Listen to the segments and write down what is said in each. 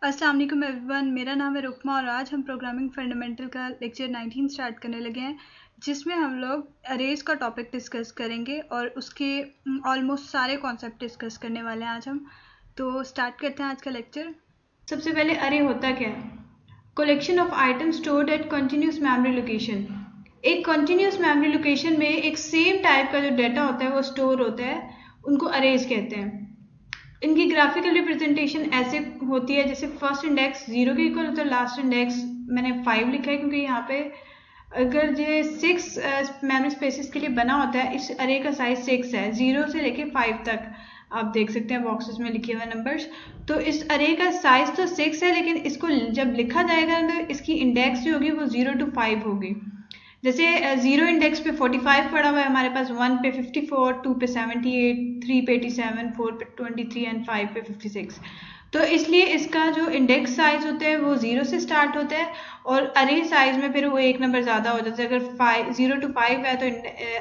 अस्सलाम वालेकुम एवरीवन, मेरा नाम है रुकमा और आज हम प्रोग्रामिंग फंडामेंटल का लेक्चर 19 स्टार्ट करने लगे हैं, जिसमें हम लोग अरेज का टॉपिक डिस्कस करेंगे और उसके ऑलमोस्ट सारे कॉन्सेप्ट डिस्कस करने वाले हैं आज हम। तो स्टार्ट करते हैं आज का लेक्चर। सबसे पहले अरे होता क्या है? Collection of item stored at continuous memory location. एक कंटिन्यूस मेमोरी लोकेशन में एक सेम टाइप का जो डाटा होता है वो स्टोर होता है, उनको अरेज कहते हैं। इनकी ग्राफिकल रिप्रेजेंटेशन ऐसे होती है जैसे फर्स्ट इंडेक्स 0 के इक्वल होता है, लास्ट इंडेक्स मैंने 5 लिखा है क्योंकि यहाँ पे अगर ये 6 मेमोरी स्पेसेस के लिए बना होता है, इस अरे का साइज 6 है, 0 से लेके 5 तक आप देख सकते हैं बॉक्सेस में लिखे हुए नंबर्स। तो इस अरे का साइज तो 6 है, लेकिन इसको जब लिखा जाएगा तो इसकी इंडेक्स जो होगी वो 0 to 5 होगी। जैसे 0 इंडेक्स पे 45 पड़ा हुआ है हमारे पास, 1 पे 54, 2 पे 78, 3 पे 87, 4 पे 23 एंड 5 पे 56। तो इसलिए इसका जो इंडेक्स साइज होता है वो 0 से स्टार्ट होता है और अरे साइज में फिर वो एक नंबर ज़्यादा हो जाता है। अगर 0 to 5 है तो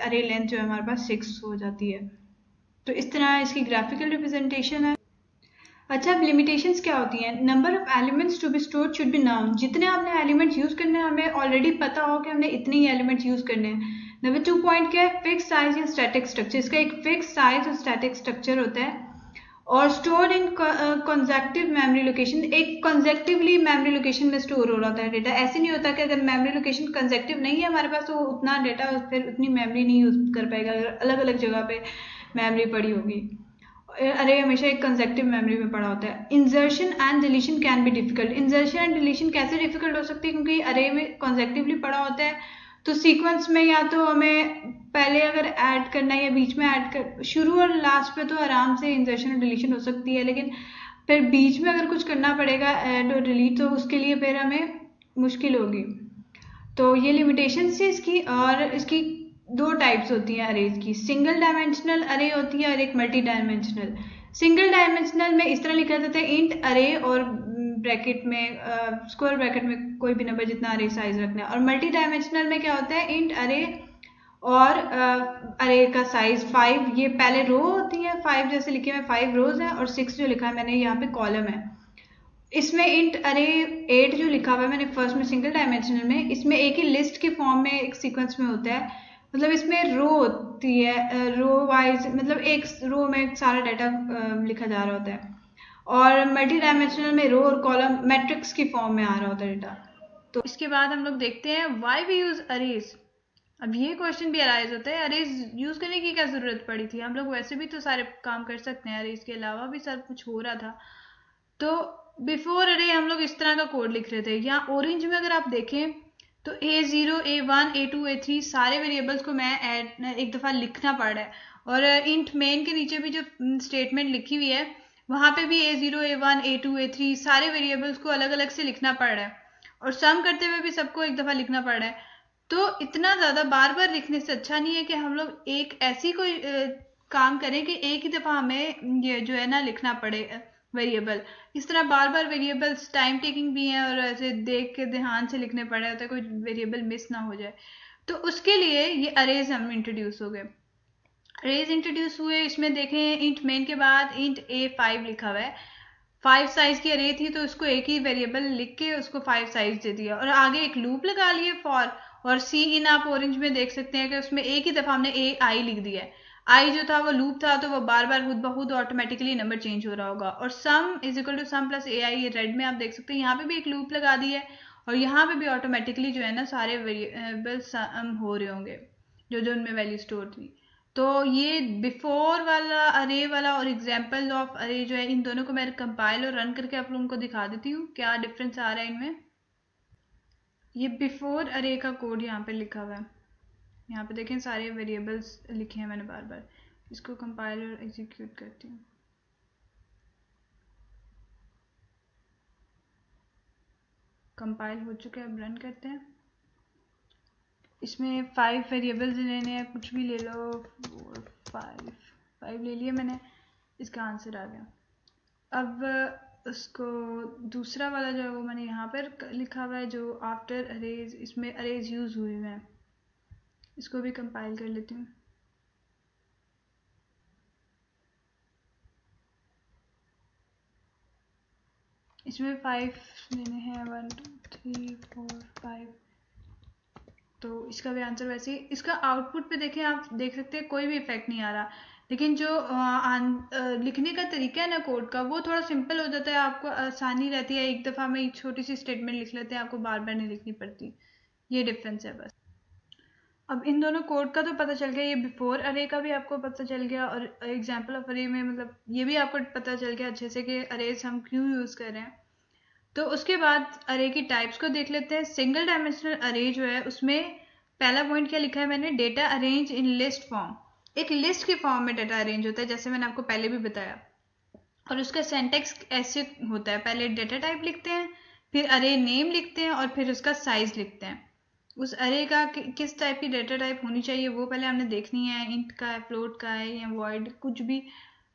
अरे लेंथ जो है हमारे पास 6 हो जाती है। तो इस तरह इसकी ग्राफिकल रिप्रेजेंटेशन है। अच्छा, अब लिमिटेशंस क्या होती हैं? Number of elements to be stored should be known. जितने आपने एलिमेंट्स यूज करने हैं हमें ऑलरेडी पता हो कि हमने इतने ही एलिमेंट्स यूज करने हैं। नंबर 2 पॉइंट क्या है? फिक्स साइज या स्टैटिक स्ट्रक्चर। इसका एक फिक्स साइज और स्टैटिक स्ट्रक्चर होता है। और store in conjunctive memory location, एक कंजेक्टिवली मेमोरी लोकेशन में स्टोर हो रहा होता है डेटा। ऐसे नहीं होता कि अगर मेमोरी लोकेशन कंजेक्टिव नहीं है हमारे पास तो उतना डेटा फिर उतनी मेमोरी नहीं यूज कर पाएगा अगर अलग अलग जगह पे मेमोरी पड़ी होगी। अरे हमेशा एक कंजेक्टिव मेमोरी में पड़ा होता है। इंजर्शन and deletion can be difficult. इंजर्शन and deletion कैसे डिफिकल्ट हो सकती है? क्योंकि अरे में कंजेक्टिवली पड़ा होता है तो सीक्वेंस में या तो हमें पहले अगर ऐड करना है या बीच में ऐड कर, शुरू और लास्ट पे तो आराम से इंजर्शन और डिलीशन हो सकती है, लेकिन फिर बीच में अगर कुछ करना पड़ेगा ऐड और डिलीट तो उसके लिए फिर हमें मुश्किल होगी। तो ये लिमिटेशन है इसकी। और इसकी दो टाइप्स होती हैं अरेज की, सिंगल डायमेंशनल अरे होती है और एक मल्टी डायमेंशनल। सिंगल डायमेंशनल में इस तरह लिखा जाता है इंट अरे और ब्रैकेट में स्क्वायर ब्रैकेट में कोई भी नंबर जितना अरे साइज रखना है। और मल्टी डायमेंशनल में क्या होता है? इंट अरे और अरे का साइज 5, ये पहले रो होती है, 5 जैसे लिखे हुए 5 रोज है और 6 जो लिखा है मैंने यहाँ पे कॉलम है। इसमें इंट अरे 8 जो लिखा हुआ है मैंने फर्स्ट में सिंगल डायमेंशनल में, इसमें एक ही लिस्ट के फॉर्म में एक सीक्वेंस में होता है। मतलब इसमें रो होती है, रो वाइज मतलब एक रो में सारा डाटा लिखा जा रहा होता है। और मल्टी डायमेंशनल में रो और कॉलम मैट्रिक्स की फॉर्म में आ रहा होता है डेटा। तो इसके बाद हम लोग देखते हैं व्हाई वी यूज अरेज। अब ये क्वेश्चन भी अराइज होता है, अरेज यूज करने की क्या जरूरत पड़ी थी? हम लोग वैसे भी तो सारे काम कर सकते हैं, अरेज के अलावा भी सब कुछ हो रहा था। तो बिफोर अरे हम लोग इस तरह का कोड लिख रहे थे। यहाँ ऑरेंज में अगर आप देखें तो A0, A1, A2, A3 सारे वेरिएबल्स को मैं एक दफ़ा लिखना पड़ रहा है। और इंट मेन के नीचे भी जो स्टेटमेंट लिखी हुई है वहाँ पे भी A0, A1, A2, A3 सारे वेरिएबल्स को अलग अलग से लिखना पड़ रहा है और सम करते हुए भी सबको एक दफ़ा लिखना पड़ रहा है। तो इतना ज़्यादा बार बार लिखने से अच्छा नहीं है कि हम लोग एक ऐसी कोई काम करें कि एक ही दफ़ा हमें ये जो है ना लिखना पड़े वेरिएबल। इस तरह बार बार वेरिएबल्स टाइम टेकिंग भी है और ऐसे देख के ध्यान से लिखने पड़े होते हैं, कोई वेरिएबल मिस ना हो जाए। तो उसके लिए ये अरेज हम इंट्रोड्यूस हो गए। अरेज इंट्रोड्यूस हुए, इसमें देखें इंट मेन के बाद इंट A5 लिखा हुआ है। 5 साइज की अरे थी तो उसको एक ही वेरिएबल लिख के उसको 5 साइज दे दिया और आगे एक लूप लगा लिए फॉर। और सी इन आप ऑरेंज में देख सकते हैं कि उसमें एक ही दफा हमने AI लिख दिया है। आई जो था वो लूप था तो वो बार बार खुद ब खुद ऑटोमेटिकली नंबर चेंज हो रहा होगा। और sum is equal to sum plus AI, ये रेड में आप देख सकते हैं, यहाँ पे भी एक लूप लगा दी है और यहाँ पे भी ऑटोमेटिकली जो है ना सारे वेरिएबल सम हो रहे होंगे जो जो उनमें वैल्यू स्टोर थी। तो ये बिफोर वाला अरे वाला और एग्जाम्पल ऑफ अरे जो है, इन दोनों को मैं कंपाइल और रन करके आप लोगों को दिखा देती हूँ क्या डिफरेंस आ रहा है इनमें। ये बिफोर अरे का कोड यहाँ पे लिखा हुआ है। यहाँ पे देखें सारे वेरिएबल्स लिखे हैं मैंने बार बार। इसको कंपाइल और एग्जीक्यूट करती हूँ। कंपाइल हो चुका है, अब रन करते हैं। इसमें 5 वेरिएबल्स लेने हैं, कुछ भी ले लो। 4, 5 ले लिए मैंने, इसका आंसर आ गया। अब उसको दूसरा वाला जो है वो मैंने यहाँ पर लिखा हुआ है जो आफ्टर अरेज, इसमें अरेज यूज हुए हुए हैं। इसको भी कंपाइल कर लेती हूँ। इसमें 5 लेने हैं, 1 2 3 4 5, तो इसका भी आंसर वैसे ही। इसका आउटपुट पे देखें, आप देख सकते हैं कोई भी इफेक्ट नहीं आ रहा, लेकिन जो लिखने का तरीका है ना कोड का, वो थोड़ा सिंपल हो जाता है, आपको आसानी रहती है, एक दफ़ा में एक छोटी सी स्टेटमेंट लिख लेते हैं, आपको बार बार नहीं लिखनी पड़ती। ये डिफरेंस है बस। अब इन दोनों कोड का तो पता चल गया, ये बिफोर अरे का भी आपको पता चल गया, और एग्जाम्पल ऑफ अरे में मतलब ये भी आपको पता चल गया अच्छे से कि अरेज हम क्यों यूज़ कर रहे हैं। तो उसके बाद अरे की टाइप्स को देख लेते हैं। सिंगल डायमेंशनल अरे जो है, उसमें पहला पॉइंट क्या लिखा है मैंने, data arrange in list form. एक लिस्ट के फॉर्म में डाटा अरेंज होता है, जैसे मैंने आपको पहले भी बताया। और उसका सिंटैक्स ऐसे होता है, पहले डेटा टाइप लिखते हैं, फिर अरे नेम लिखते हैं, और फिर उसका साइज लिखते हैं। उस अरे का किस टाइप की डेटा टाइप होनी चाहिए वो पहले हमने देखनी है, इंट का है, फ्लोट का है, या वॉइड, कुछ भी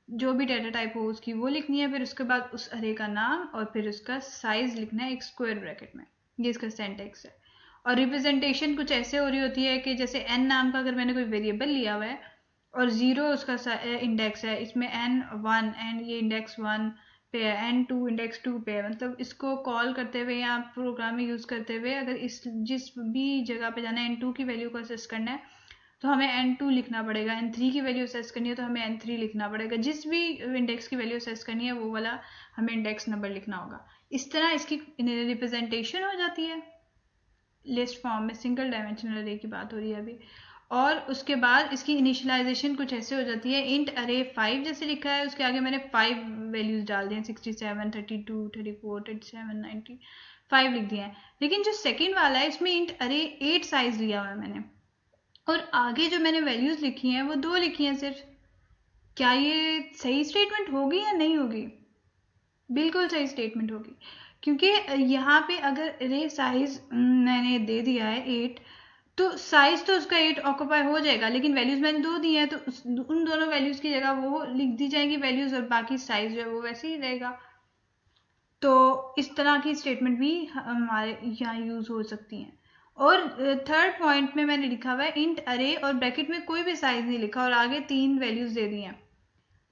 जो भी डेटा टाइप हो उसकी वो लिखनी है। फिर उसके बाद उस अरे का नाम और फिर उसका साइज लिखना है एक स्क्वायर ब्रैकेट में। ये इसका सिंटैक्स है। और रिप्रेजेंटेशन कुछ ऐसे हो रही होती है कि जैसे एन नाम का अगर मैंने कोई वेरिएबल लिया हुआ है और 0 उसका इंडेक्स है, इसमें n1 एंड ये इंडेक्स 1 पे है, n2 इंडेक्स 2 पे है, मतलब इसको कॉल करते हुए या प्रोग्राम में यूज़ करते हुए अगर इस जिस भी जगह पे जाना है n2 की वैल्यू को असेस करना है तो हमें n2 लिखना पड़ेगा, n3 की वैल्यू असेस करनी है तो हमें n3 लिखना पड़ेगा, जिस भी इंडेक्स की वैल्यू असेस करनी है वो वाला हमें इंडेक्स नंबर लिखना होगा। इस तरह इसकी रिप्रेजेंटेशन हो जाती है लिस्ट फॉर्म में। सिंगल डायमेंशनल अरे की बात हो रही है अभी। और उसके बाद इसकी इनिशियलाइजेशन कुछ ऐसे हो जाती है, इंट अरे 5 जैसे लिखा है, उसके आगे मैंने 5 वैल्यूज डाल दी हैं, 67 32 34 37 90 5 लिख दिया है। लेकिन जो सेकंड वाला है इसमें इंट अरे 8 साइज लिया हुआ है मैंने, और आगे जो मैंने वैल्यूज लिखी हैं वो 2 लिखी हैं सिर्फ। क्या ये सही स्टेटमेंट होगी या नहीं होगी? बिल्कुल सही स्टेटमेंट होगी, क्योंकि यहाँ पे अगर अरे साइज मैंने दे दिया है 8, तो साइज तो उसका 8 ऑक्यूपाई हो जाएगा, लेकिन वैल्यूज मैंने 2 दी हैं, तो उन दोनों वैल्यूज की जगह वो लिख दी जाएंगी वैल्यूज, और बाकी साइज जो है वो वैसे ही रहेगा। तो इस तरह की स्टेटमेंट भी हमारे यहाँ यूज हो सकती हैं। और थर्ड पॉइंट में मैंने लिखा हुआ है इंट अरे, और ब्रैकेट में कोई भी साइज नहीं लिखा और आगे 3 वैल्यूज दे दी हैं।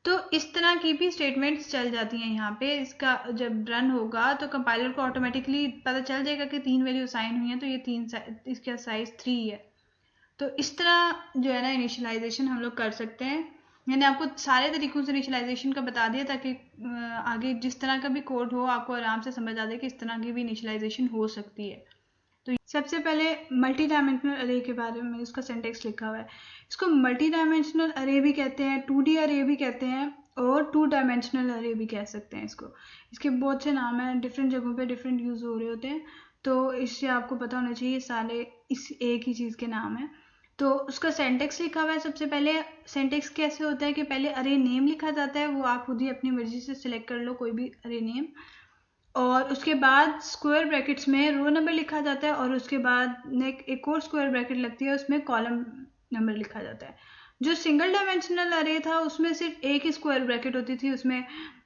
तो इस तरह की भी स्टेटमेंट्स चल जाती हैं यहाँ पे। इसका जब रन होगा तो कंपाइलर को ऑटोमेटिकली पता चल जाएगा कि 3 वैल्यू असाइन हुई हैं, तो ये 3 इसका साइज 3 है। तो इस तरह जो है ना इनिशियलाइजेशन हम लोग कर सकते हैं। मैंने आपको सारे तरीकों से इनिशियलाइजेशन का बता दिया ताकि आगे जिस तरह का भी कोड हो आपको आराम से समझ आ जाए कि इस तरह की भी इनिशियलाइजेशन हो सकती है। तो सबसे पहले मल्टी डायमेंशनल अरे के बारे में इसका सिंटैक्स लिखा हुआ है। इसको मल्टी डायमेंशनल अरे भी कहते हैं, 2D अरे भी कहते हैं, और 2 डायमेंशनल अरे भी कह सकते हैं इसको। इसके बहुत से नाम हैं, डिफरेंट जगहों पे डिफरेंट यूज़ हो रहे होते हैं, तो इससे आपको पता होना चाहिए सारे इस एक ही चीज़ के नाम हैं। तो उसका सिंटैक्स लिखा हुआ है। सबसे पहले सिंटैक्स कैसे होता है कि पहले अरे नेम लिखा जाता है, वो आप खुद ही अपनी मर्जी से सिलेक्ट कर लो कोई भी अरे नेम, और उसके बाद स्क्वायर ब्रैकेट्स में रो नंबर लिखा जाता है, और उसके बाद एक और स्क्वायर ब्रैकेट लगती है उसमें कॉलम नंबर लिखा जाता है। जो सिंगल डायमेंशनल अरे था उसमें सिर्फ एक ही स्क्वायर ब्रैकेट होती थी उसमें,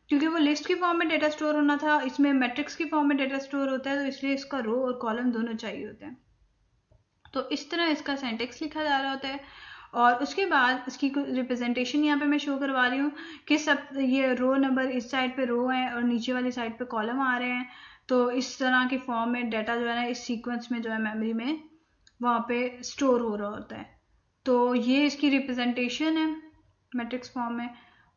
क्योंकि वो लिस्ट की फॉर्म में डेटा स्टोर होना था, इसमें मैट्रिक्स की फॉर्म में डेटा स्टोर होता है, तो इसलिए इसका रो और कॉलम दोनों चाहिए होते हैं। तो इस तरह इसका सिंटैक्स लिखा जा रहा होता है। और उसके बाद इसकी रिप्रेजेंटेशन यहाँ पे मैं शो करवा रही हूँ कि सब ये रो नंबर इस साइड पे रो है और नीचे वाली साइड पे कॉलम आ रहे हैं। तो इस तरह के फॉर्म में डाटा जो है ना इस सीक्वेंस में जो है मेमोरी में वहाँ पे स्टोर हो रहा होता है। तो ये इसकी रिप्रेजेंटेशन है मैट्रिक्स फॉर्म में।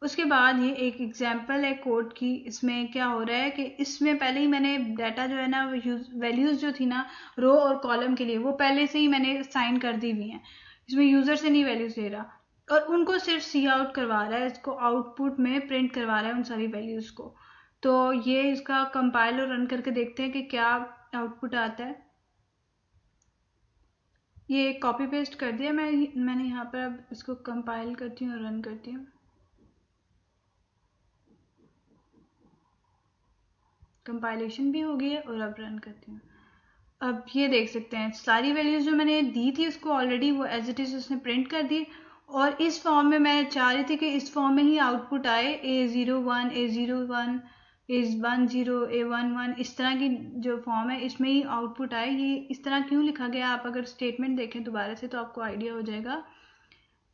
उसके बाद ये एक एग्जांपल है कोड की। इसमें क्या हो रहा है कि इसमें पहले ही मैंने डाटा जो है ना वैल्यूज़ जो थी ना रो और कॉलम के लिए वो पहले से ही मैंने साइन कर दी हुई हैं। इसमें यूज़र से नहीं वैल्यूज़ ले रहा, और उनको सिर्फ सी आउट करवा रहा है, इसको आउटपुट में प्रिंट करवा रहा है उन सारी वैल्यूज़ को। तो ये इसका कंपाइल और रन करके देखते हैं कि क्या आउटपुट आता है। ये कॉपी पेस्ट कर दिया मैंने यहाँ पर। अब इसको कंपाइल करती हूँ और रन करती हूँ। कंपाइलेशन भी हो गई है और अब रन करती हूँ। अब ये देख सकते हैं सारी वैल्यूज़ जो मैंने दी थी उसको ऑलरेडी वो एज इट इज़ उसने प्रिंट कर दी, और इस फॉर्म में मैं चाह रही थी कि इस फॉर्म में ही आउटपुट आए, A01 A01 A10 A11, इस तरह की जो फॉर्म है इसमें ही आउटपुट आए। ये इस तरह क्यों लिखा गया, आप अगर स्टेटमेंट देखें दोबारा से तो आपको आइडिया हो जाएगा।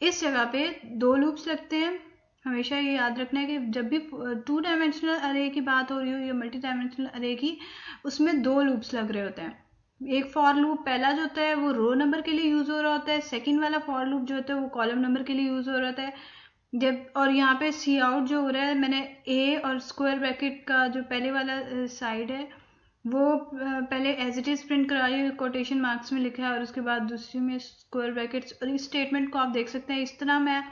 इस जगह पे 2 लूप्स लगते हैं, हमेशा ये याद रखना है कि जब भी 2 डायमेंशनल अरे की बात हो रही हो या मल्टी डायमेंशनल अरे की, उसमें 2 लूप्स लग रहे होते हैं। एक फॉर लूप पहला जो होता है वो रो नंबर के लिए यूज़ हो रहा होता है, सेकंड वाला फॉर लूप जो होता है वो कॉलम नंबर के लिए यूज़ हो रहा होता है। जब और यहाँ पे सी आउट जो हो रहा है, मैंने ए और स्क्वायर ब्रैकेट का जो पहले वाला साइड है वो पहले एज इट इज़ प्रिंट करा रही हूँ, कोटेशन मार्क्स में लिखा है, और उसके बाद दूसरी में स्क्वायर ब्रैकेट्स। और इस स्टेटमेंट को आप देख सकते हैं, इस तरह मैं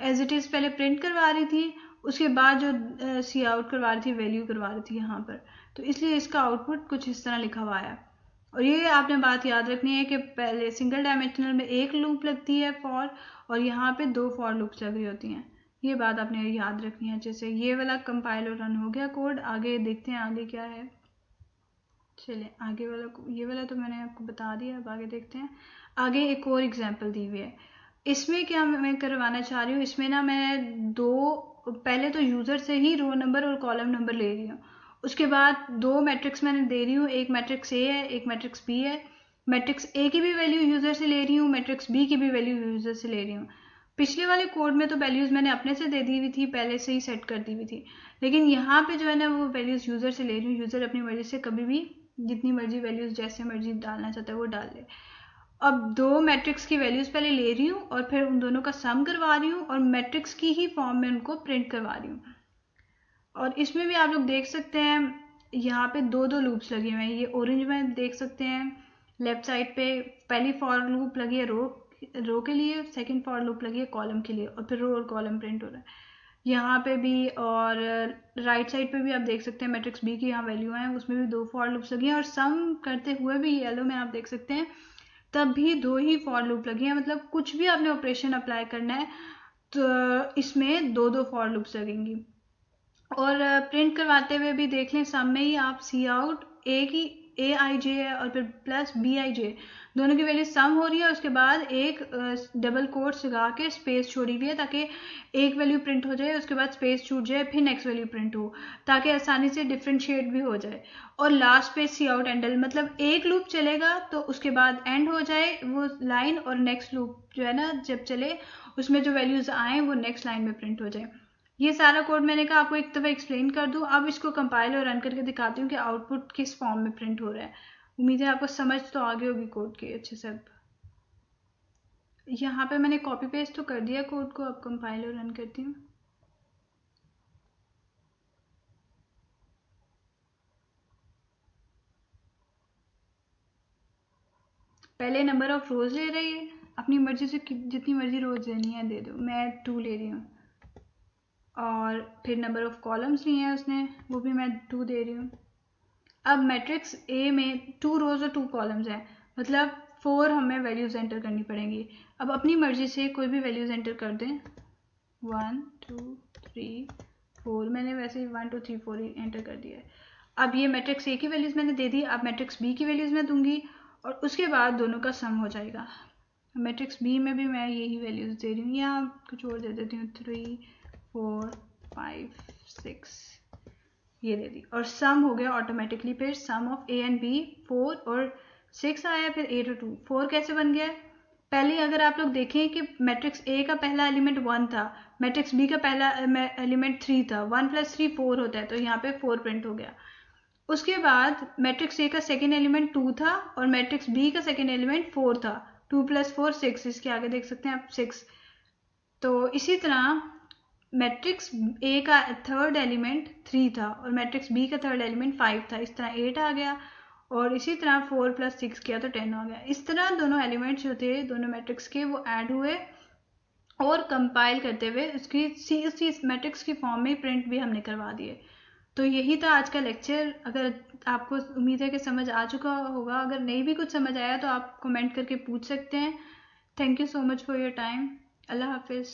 एज इट इज़ पहले प्रिंट करवा रही थी, उसके बाद जो सी आउट करवा रही थी वैल्यू करवा रही थी यहाँ पर। तो इसलिए इसका आउटपुट कुछ इस तरह लिखा हुआ है। और ये आपने बात याद रखनी है कि पहले सिंगल डायमेंशनल में एक लूप लगती है फॉर, और यहाँ पे 2 फॉर लूप्स लग रही होती हैं। ये बात आपने याद रखनी है। जैसे ये वाला कंपाइल और रन हो गया कोड, आगे देखते हैं आगे क्या है। चलिए आगे वाला, ये वाला तो मैंने आपको बता दिया, अब आगे देखते हैं। आगे एक और एग्जांपल दी हुई है। इसमें क्या मैं करवाना चाह रही हूँ, इसमें ना मैं पहले तो यूज़र से ही रो नंबर और कॉलम नंबर ले रही हूँ। उसके बाद 2 मैट्रिक्स मैंने दे रही हूँ, एक मैट्रिक्स ए है, एक मैट्रिक्स बी है। मैट्रिक्स ए की भी वैल्यू यूज़र से ले रही हूँ, मैट्रिक्स बी की भी वैल्यू यूज़र से ले रही हूँ। पिछले वाले कोड में तो वैल्यूज़ मैंने अपने से दे दी हुई थी, पहले से ही सेट कर दी हुई थी। लेकिन यहाँ पे जो है ना वो वैल्यूज़ यूज़र से ले रही हूँ। यूज़र अपनी मर्जी से कभी भी जितनी मर्जी वैल्यूज़ जैसे मर्जी डालना चाहता है वो डाल ले। अब 2 मैट्रिक्स की वैल्यूज़ पहले ले रही हूँ और फिर उन दोनों का सम करवा रही हूँ और मैट्रिक्स की ही फॉर्म में उनको प्रिंट करवा रही हूँ। और इसमें भी आप लोग देख सकते हैं यहाँ पे 2 लूप्स लगे हुए हैं। ये ऑरेंज में देख सकते हैं लेफ्ट साइड पे, पहली फॉर लूप लगी है रो के लिए, सेकंड फॉर लूप लगी है कॉलम के लिए, और फिर रो और कॉलम प्रिंट हो रहा है यहाँ पे भी। और राइट साइड पे भी आप देख सकते हैं मैट्रिक्स बी की यहाँ वैल्यू है, उसमें भी 2 फॉर लूप्स लगी हैं। और सम करते हुए भी येलो में आप देख सकते हैं तब भी 2 ही फॉर लूप लगी हैं। मतलब कुछ भी आपने ऑपरेशन अप्लाई करना है तो इसमें 2 फॉर लूप्स लगेंगी। और प्रिंट करवाते हुए भी देख लें, सम में ही आप सी आउट ए की ए आई जे है और फिर प्लस बी आई जे, दोनों की वैल्यू सम हो रही है। उसके बाद एक डबल कोट्स लगा के स्पेस छोड़ी हुई है ताकि एक वैल्यू प्रिंट हो जाए, उसके बाद स्पेस छूट जाए, फिर नेक्स्ट वैल्यू प्रिंट हो, ताकि आसानी से डिफ्रेंशिएट भी हो जाए। और लास्ट पे सी आउट एंडल, मतलब एक लूप चलेगा तो उसके बाद एंड हो जाए वो लाइन, और नेक्स्ट लूप जो है ना जब चले उसमें जो वैल्यूज आए वो नेक्स्ट लाइन में प्रिंट हो जाए। ये सारा कोड मैंने कहा आपको एक दफ़ा एक्सप्लेन कर दूं। अब इसको कंपाइल और रन करके दिखाती हूँ कि आउटपुट किस फॉर्म में प्रिंट हो रहा है। उम्मीद है आपको समझ तो आ गई होगी कोड के अच्छे से। अब यहाँ पे मैंने कॉपी पेस्ट तो कर दिया कोड को, अब कंपाइल और रन करती हूँ। पहले नंबर ऑफ रोज ले रही है, अपनी मर्जी से जितनी मर्जी रोज लेनी है दे दो, मैं 2 ले रही हूँ। और फिर नंबर ऑफ कॉलम्स लिए हैं उसने, वो भी मैं 2 दे रही हूँ। अब मैट्रिक्स ए में 2 रोज और 2 कॉलम्स हैं, मतलब 4 हमें वैल्यूज एंटर करनी पड़ेंगी। अब अपनी मर्जी से कोई भी वैल्यूज एंटर कर दें, 1 2 3 4, मैंने वैसे ही 1 2 3 4 ही एंटर कर दिया है। अब ये मैट्रिक्स ए की वैल्यूज मैंने दे दी, अब मैट्रिक्स बी की वैल्यूज मैं दूंगी और उसके बाद दोनों का सम हो जाएगा। मैट्रिक्स बी में भी मैं यही वैल्यूज दे रही हूँ, या कुछ और दे देती हूँ, 3 4 5 6, ये दे दी और सम हो गया ऑटोमेटिकली। फिर सम ऑफ ए एंड बी 4 और 6 आया, फिर 8 और 2, 4 कैसे बन गया? पहले अगर आप लोग देखें कि मैट्रिक्स ए का पहला एलिमेंट 1 था, मैट्रिक्स बी का पहला एलिमेंट 3 था, 1 + 3 4 होता है, तो यहाँ पे 4 प्रिंट हो गया। उसके बाद मैट्रिक्स ए का सेकेंड एलिमेंट 2 था और मैट्रिक्स बी का सेकेंड एलिमेंट 4 था, 2 + 4 6, इसके आगे देख सकते हैं आप 6। तो इसी तरह मैट्रिक्स ए का थर्ड एलिमेंट 3 था और मैट्रिक्स बी का थर्ड एलिमेंट 5 था, इस तरह 8 आ गया। और इसी तरह 4 + 6 किया तो 10 आ गया। इस तरह दोनों एलिमेंट्स जो थे दोनों मैट्रिक्स के वो ऐड हुए और कंपाइल करते हुए उसकी उसी मैट्रिक्स की फॉर्म में प्रिंट भी हमने करवा दिए। तो यही था आज का लेक्चर। अगर आपको, उम्मीद है कि समझ आ चुका होगा। अगर नहीं भी कुछ समझ आया तो आप कमेंट करके पूछ सकते हैं। Thank you so much for your time. अल्लाह हाफिज़।